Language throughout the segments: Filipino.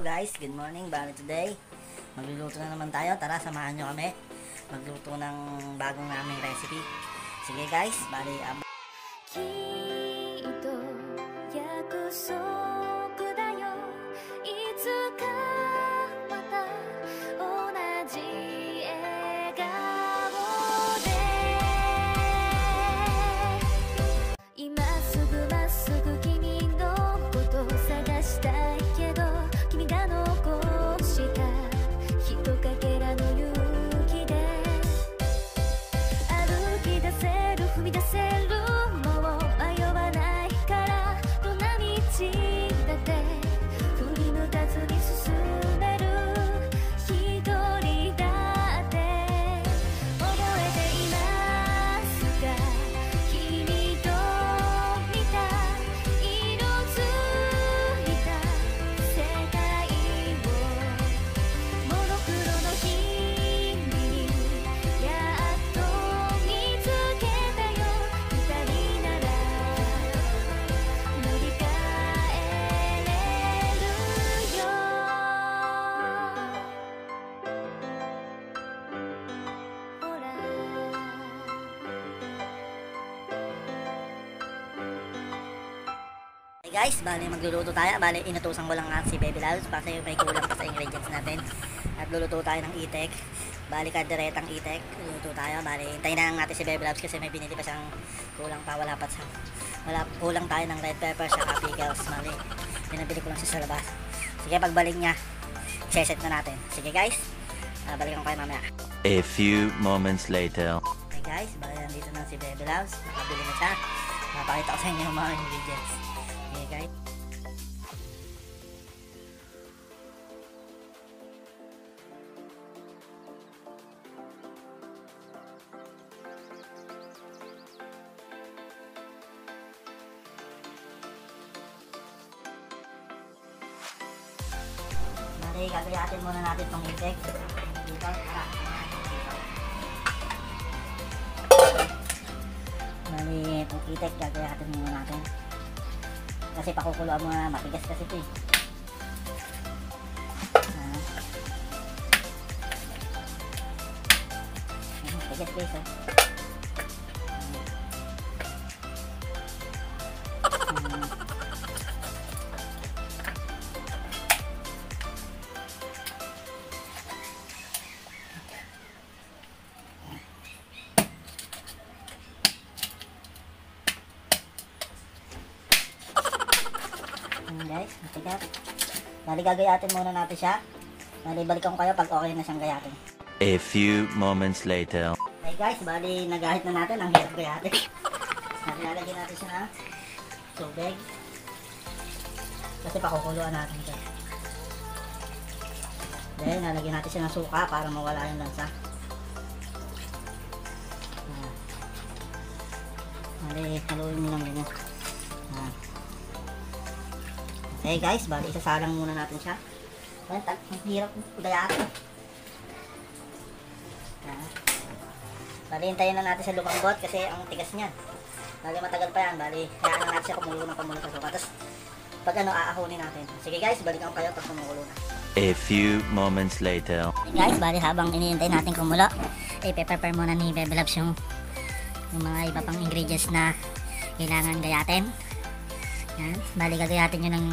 Hello guys, good morning. Bali today, magluluto na naman tayo. Tara, samahan nyo kami magluto ng bagong naming recipe. Sige guys, bali guys, bali magluluto tayo. Bali inutusan ko lang nga si Baby Lalz kasi may kulang pa sa ingredients natin. At luluto tayo ng itek. Bali kadiretang itek. Luluto tayo. Bali hintayin na lang natin si Baby Lalz kasi may binili pa siyang kulang pa. Kulang tayo ng red pepper sa pickles. Bali pinabili ko lang siya sa labas. Sige, pagbalik niya set na natin. Sige guys, balikan ko kayo mamaya. A few moments later. Okay guys, bali nandito na si Baby Lalz. Nakabili na siya. Napakita ko sa inyo yung mga ingredients. Okay guys. Bali, gagayatin muna natin itong itek. Dito, bali, itong itek gagayatin muna natin. Kasi pakukuluan mo na, matigas kasi ito eh. Tigas guys oh. Guys, matigas. Bali gagayatin muna natin siya. Bali balikan ko kayo pag okay na siyang gayatin. A few moments later. Okay guys, bali nagahit na natin. Ang hirap gayatin. Lalagyan natin siya ng tubig. Kasi pakukuluan natin ito. Then lalagyan natin siya ng suka para mawala yung lansa. Bali haluin mo lang ganyan. Okay guys, bali isasalang muna natin siya. Ang hirap gayatin. Bali hintayin na natin sa lumambot kasi ang tigas niyan. Bali matagal pa yan. Bali hayaan na natin siya kumulo ng pamulo sa suka. Tapos pag aahunin natin. Sige guys, balikan ko kayo pag kumulo na. A few moments later. Okay guys, bali habang iniintay natin kumulo, i-prepare muna ni Baby Lalz yung mga iba pang ingredients na kailangan gayatin. Yan, bali gagayatin nyo ng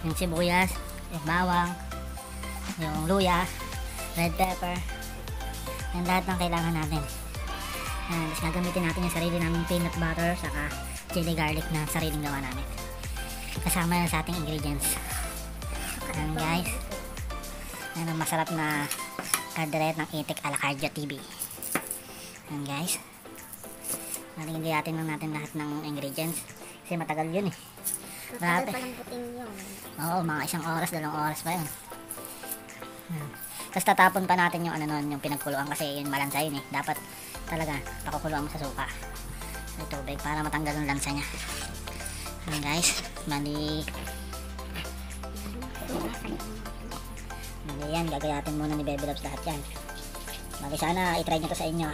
yung sibuyas, yung bawang, yung luya, red pepper, yan lahat ng kailangan natin. Yan, tapos gagamitin natin yung sarili naming peanut butter saka chili garlic na sariling gawa namin. Kasama yan sa ating ingredients. Yan guys, yan ang masarap na kadiret ng itik ala Cardio TV. Yan guys, gayatin lang natin lahat ng ingredients kasi matagal yun eh. Matagal pa lang puting yun. Oo, mga 1 oras, 2 oras pa yun. Tapos tatapon pa natin yung ano nun, yung pinagkuluan kasi yun malansa yun eh. Dapat talaga pakukuluan mo sa suka sa tubig para matanggal yung lansa niya. Ayan guys, bali yan, gagayatin muna ni Baby Lalz lahat yan. Bali sana i-try nyo to sa inyo.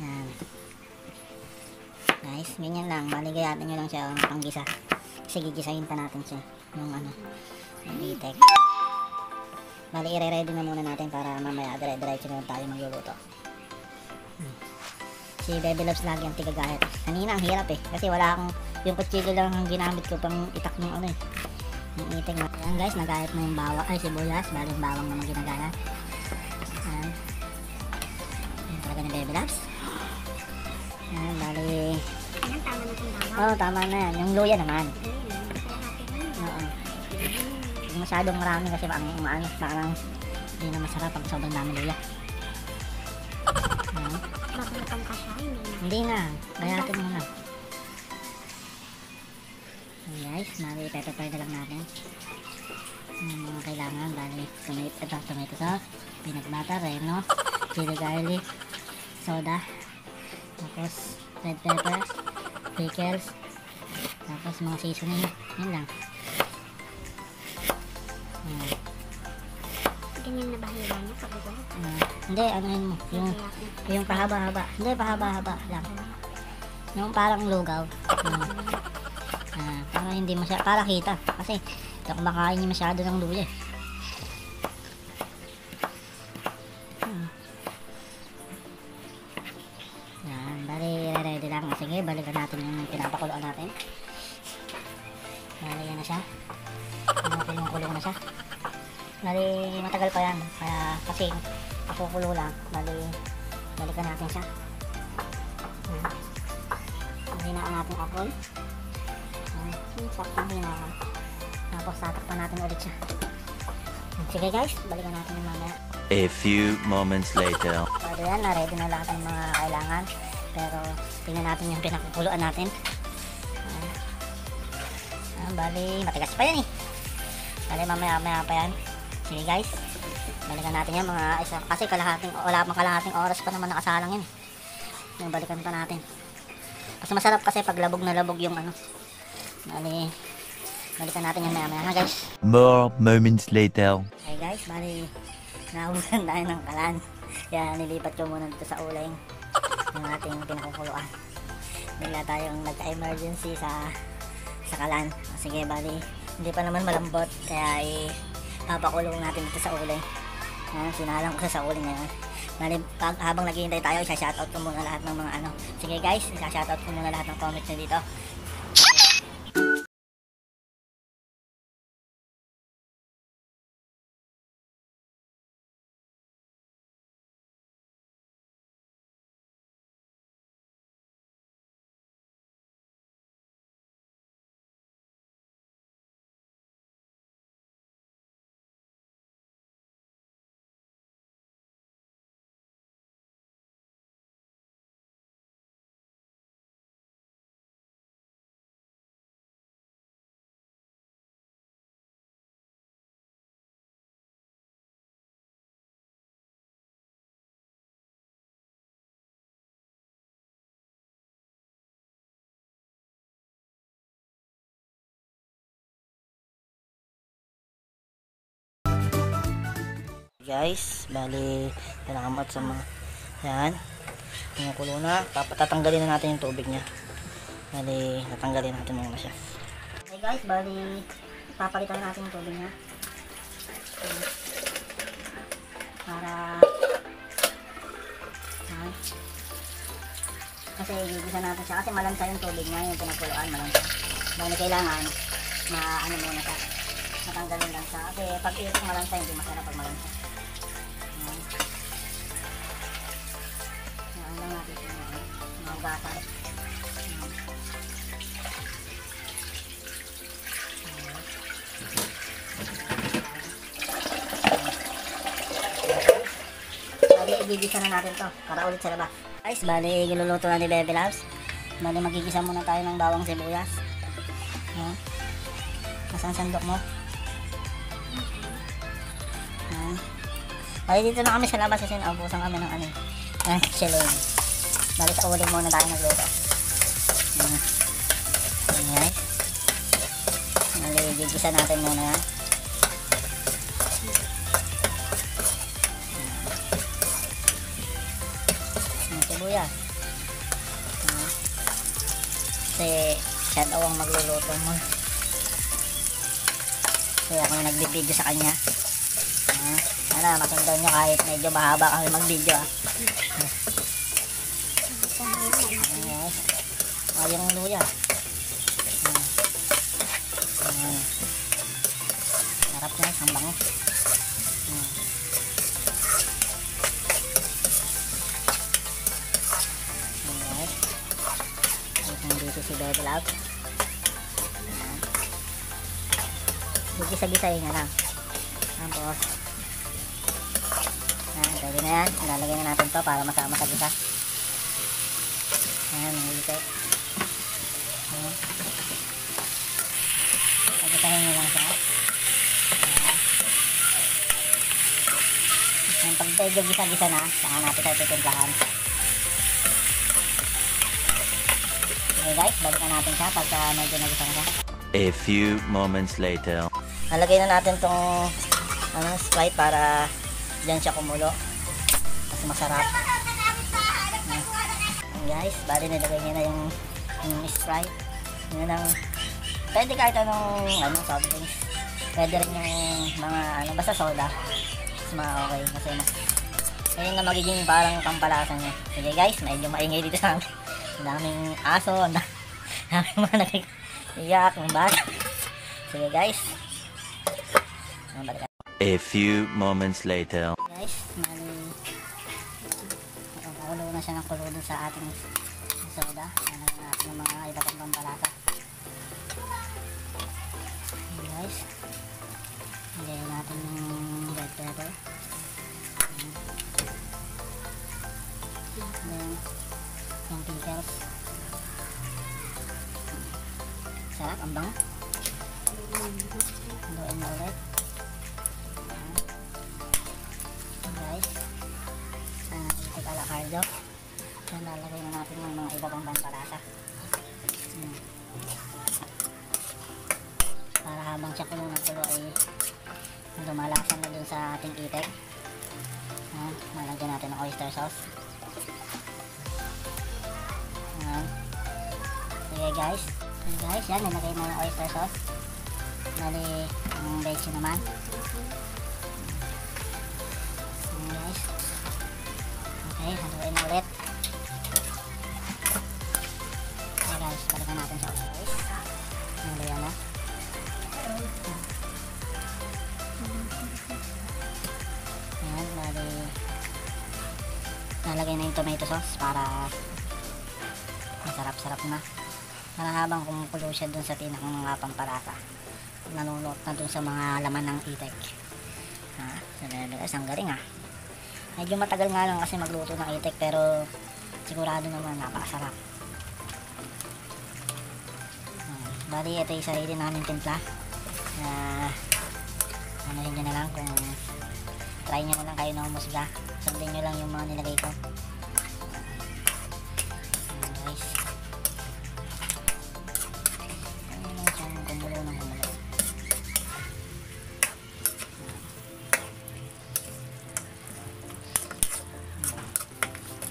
Yan. Guys, ganyan lang. Maligayatin nyo lang siya ng panggisa. Kasi gigisahin pa natin siya. Yung ano, yung itik. Bali, i-ready na muna natin para mamaya dire-diretso na tayo magluluto. Si Bebe Loves lagi ang tigagayat. Kanina ang hirap eh. Kasi wala akong, yung kutsilyo lang ang ginamit ko pang itak ng ano eh. Yung itik. Ayan guys, nagayat na yung bawang, ay sibuyas. Bali yung bawang naman ginagayat. Ayan. Ayan talaga ni Bebe Loves. Ayan, bali. Ayan, tama na itong bawang. Oo, tama na yan. Yung luya naman. Oo. Hindi masyadong marami kasi parang hindi na masarap pag sobrang dami luya. Ayan. Babalatan ka siya, Hindi na. Gayatin mo na. Ayan guys, mali pepper na lang natin. Ang mga kailangan, bali tomato sauce, peanut butter, reno, chili garlic, soda, tapos red pepper, pickles, tapos mga seasoning. Yan lang. Ayan. Ganyan na bahila niya pag ito. Hindi, ano yun mo? Yung pahaba-haba. Hindi, pahaba-haba lang. Yung parang lugaw. Para hindi masyado, para kita. Kasi, ito kumakain niya masyado ng luya. Yan, bali, ready lang. Sige, balikan natin yung pinapakuluan natin. Bali, yan na siya. Kulong-kulong na siya. Bali, matagal pa yan. Kaya, kasi, pakukulo lang. Bali, balikan natin siya. Hinaan natin apple. Saktong hinaan. Tapos, tatakpan natin ulit siya. Sige guys, balikan natin yung mamaya. A few moments later. So, yan, na-ready na lahat ng mga kailangan. Pero, tingnan natin yung pinakukuluan natin. Bali, matigas pa yan eh. Bali, mamaya pa yan. Sige guys, balikan natin yan mga isa. Kasi wala pang kalahating oras pa naman nakasalang yan. Yung balikan pa natin. Kasi masarap kasi pag labog na labog yung ano. Bali, balikan natin yan maya ha guys. More moments later. Okay guys, bali, naubusan tayo ng kalan. Kaya nilipat ko muna dito sa uling yung ating pinakukuluan. Bigla tayong nagka-emergency sa kalan. Sige, bali, hindi pa naman malambot. Kaya papakulong natin dito sa uling. Sinalang ko sa uling ngayon. Bali, habang naghihintay tayo, isa-shoutout ko muna lahat ng mga ano. Sige guys, isa-shoutout ko muna lahat ng comments nyo dito. Guys, bali, salamat sa mga yan, kumukulo na. Tatanggalin na natin yung tubig niya. Bali, tatanggalin natin muna siya. Okay guys, bali, papalitan natin yung tubig niya. Para yan. Kasi gigisa natin siya kasi malansa yung tubig niya, yung pinakuluan malansa. Bali, kailangan ano muna siya, matanggalin lang siya. Kasi pag itong malansa, hindi masarap pag malansa. Lang natin mga gatas. Bali, igigisa na natin to para ulit sa labas. Guys, bali, iluluto na ni Bebe Loves. Bali, magigisa muna tayo ng bawang sibuyas. Nasaan sandok mo? Bali, dito na kami sa labas kasi naubusan kami ng ano. Chilling. Bali, sa uling muna tayo nagluto. Ayan. Bali, gigisa natin muna. Sibuyas. Kasi siya daw ang magluluto mo. Kasi ako yung nag-video sa kanya. Sana masundan nyo kahit medyo mahaba kami mag-video. Yung luya. Sarap guys, ang bango. Dito si Bebe Love. Gisa-gisahin nga lang. Tapos pwede na yan. Lalagay na natin to para masama sa gisa. Ayan, nangilikay. Gisahin nyo lang siya. Pag medyo gisa-gisa na, saka natin tayo titimplahan. Okay guys, balikan natin siya pagka medyo nagisa na siya. A few moments later. Nalagay na natin tong Sprite para dyan siya kumulo. Mas masarap. Guys, bali nilagay niya na yung Sprite. Yun ang pwede kahit anong soft drinks. Pwede rin yung mga basta soda. Mas okay kasi ayun na magiging parang pampalasa niya. Sige guys, medyo maingay dito sa amin. Ang daming aso, ang daming mga nakikiyak ng bata. Sige guys. A few moments later. Guys, kulo na siya ng kulo dun sa ating soda. Ano na natin ng mga iba pang pampalasa. Okay guys. Ilagay natin yung red pepper. Then, yung pickles. Sarap, ang bango. Haluin mo ulit. Guys, itik ala cardo. Then, lalagay na natin yung mga iba pang pampalasa. Para habang siya kulo ng kulo ay lumalasan na dun sa ating itik. Malagyan natin ng oyster sauce. Sige guys. Okay guys, yan, nilagay na yung oyster sauce. Bali, yung veggie naman. Okay guys. Okay, haluin ulit. Okay guys, balikan natin sa guys. Nilagyan na. Ayan, bali nalagay na yung tomato sauce para masarap-sarap na. Para habang kumukulo siya dun sa tinakang mga pampalasa, nanunot na dun sa mga laman ng itik. Ang galing medyo matagal nga lang kasi magluto ng itik, pero sigurado naman napakasarap. Bali ito yung sarili namin timpla. Anuhin nyo na lang kung try nyo na lang kayo na humusga. Sundin nyo lang yung mga nilagay ko. Guys, ayun lang siyang kumulo ng kumulo.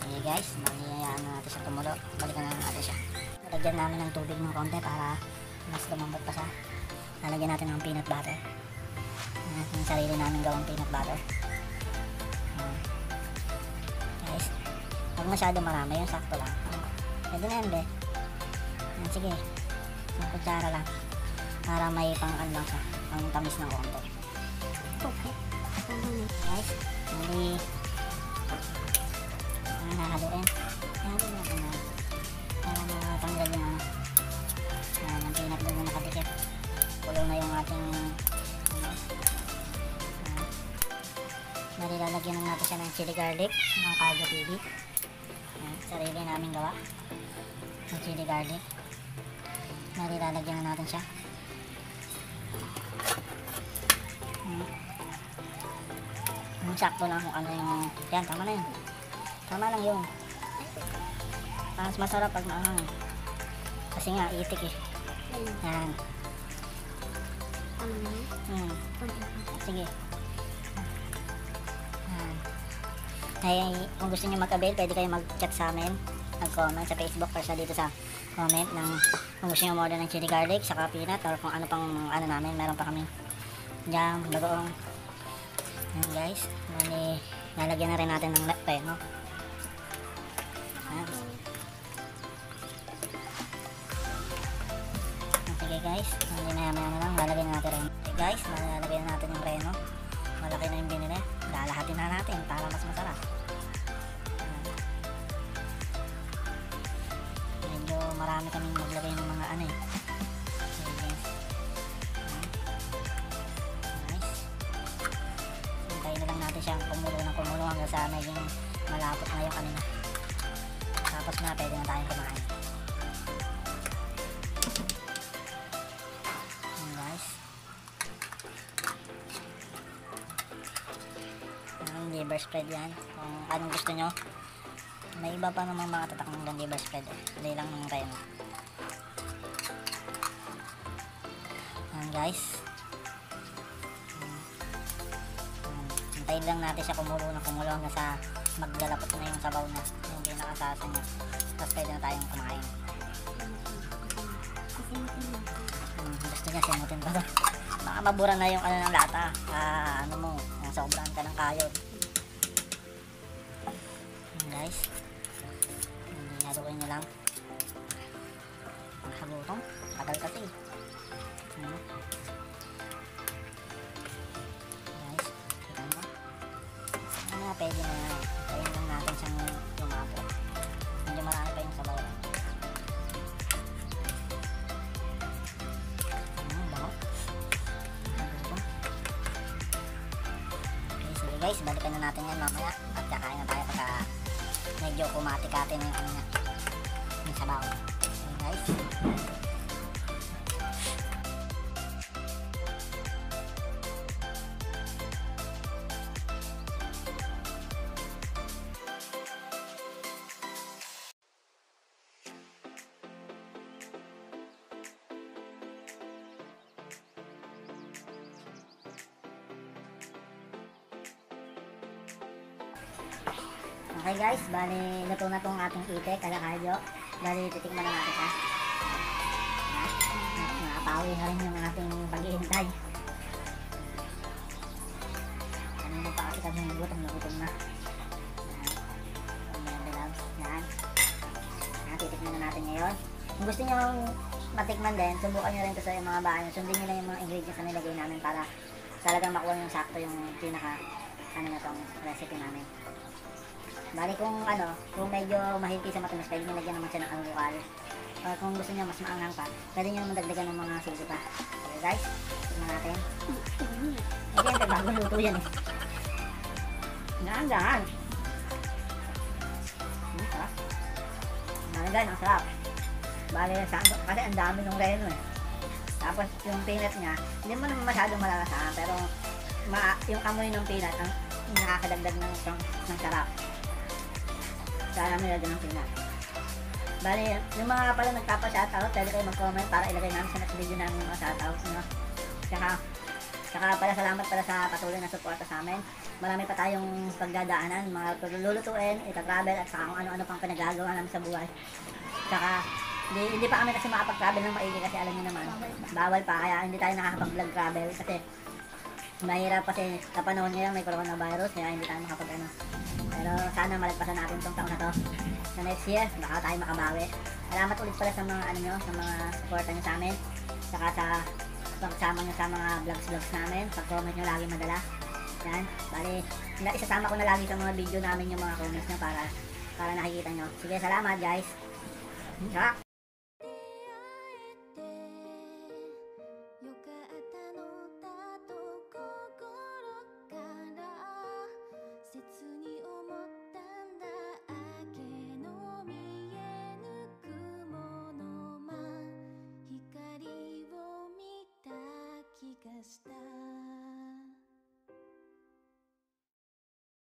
Okay guys, mangyayaan na natin sa kumulo. Balikan na natin siya. Lagyan namin ng tubig ng konti para mas lumambot pa siya. Lalagyan natin ng peanut butter. Yung sarili namin gawang peanut butter. Guys, pag masyado marami, yung sakto lang. Pwede na yan, be. Sige, isang kutsara lang. Para may pang-an lang siya. Pang tamis ng konti. Okay. Guys, mali. Nahaluin. Nahaluin natin na. Para matanggal yung ang peanut doon na nakadikit. Kulong na yung ating lalagyan na natin siya ng chili garlic ng Cargo TV. Sarili namin gawa ng chili garlic. Lalagyan na natin siya. Sakto lang kung ano yung yan, tama na yun. Tama lang yun. Mas masarap pag maanghang kasi nga itik eh. Yan. Sige. Ay, kung gusto niyo mag-avail, pwede kayo mag-chat sa amin, mag-comment sa Facebook or sa dito sa comment ng kung gusto niyo order ng chili garlic, saka peanut or kung ano pang ano namin, meron pa kami Jam, bagoong. Yan guys. Bali, lalagyan na rin natin ng preno. Yan. Sige guys, hindi na yaman lang, lalagyan natin rin. Okay guys, lalagyan natin yung preno. Malaki na yung binili. Lalahatin na natin para mas masarap. Medyo marami kaming maglagay ng mga ano eh. Sige. Nice. Hintayin na lang natin siyang kumulo ng kumulo hanggang sa medyo malapot na yung kanina. Tapos na pwede na tayong kumain. Ayan guys. Ang liver spread yan. Kung anong gusto nyo. May iba pa namang mga tatak ng liver spread eh. Hindi lang ng reno. Ayan guys. Hintayin lang natin siya kumulo hanggang sa maglalapot na yung sabaw na. Yung pinakasasa niya. Tapos pwede na tayong kumain. Gusto niya simutin pa to. Baka mabura na yung ano ng lata. Ano mo, sobrang ka ng kayod. Ayan guys. Haluin nyo lang. Halutong. Tagal kasi. Guys, kita mo. Ano nga pwede na yan. Tayin lang natin siyang lumapot. Medyo marami pa yung sabaw. Bango. Halutong. Okay, sige guys. Balikan na natin yan mamaya. At kakain na tayo pagka medyo kumatikatin yung ano niya. Yung sabaw. Okay guys. Okay guys, bali luto na tong ating itik, alakaryo. Bali titikman na natin siya. Nakapawi na rin yung ating paghihintay. Kanina pa kasi kami nagutom na. Yan. Titikman na natin ngayon. Kung gusto nyo matikman din, subukan nyo rin ito sa mga bahay. Sundin nyo lang yung mga ingredients na nilagay namin para talagang makuha yung sakto yung pinaka na tong recipe namin. Bali kung medyo mahigpit sa matamis, pwede nyo lagyan naman siya ng alukal. Or kung gusto nyo mas maanghang pa, pwede nyo naman dagdagan ng mga sili pa. Okay guys, tignan natin. Siyempre, bagong luto yan eh. Gaan. Sarap. Guys, ang sarap. Bali, kasi ang dami ng reno eh. Tapos yung peanut niya, hindi mo naman masyadong malalasahan, pero yung amoy ng peanut ang nakakadagdag ng sarap. Sana nilagyan ng peanut. Bali, yung mga pala nagpapa-shoutout, pwede kayo mag-comment para ilagay namin sa next video namin yung mga shoutouts, no? Tsaka pala salamat pala sa patuloy na suporta sa amin. Marami pa tayong pagdadaanan, mga lulutuin, ita-travel, at saka kung ano-ano pang pinagagawa namin sa buhay. Tsaka, hindi pa kami kasi makapag-travel ng maigi kasi alam niyo naman, bawal pa, kaya hindi tayo nakakapag-vlog travel kasi mahirap kasi sa panahon ngayon may coronavirus, kaya hindi tayo makapag-ano. Pero sana malagpasan natin itong taon na to. Sa next year, baka tayo makabawi. Salamat ulit pala sa mga sa mga suporta nyo sa amin. Saka sa pagsama nyo sa mga vlogs namin. Pag-comment nyo lagi madala. Yan. Bali, isasama ko na lagi sa mga video namin yung mga comments nyo para nakikita nyo. Sige, salamat guys.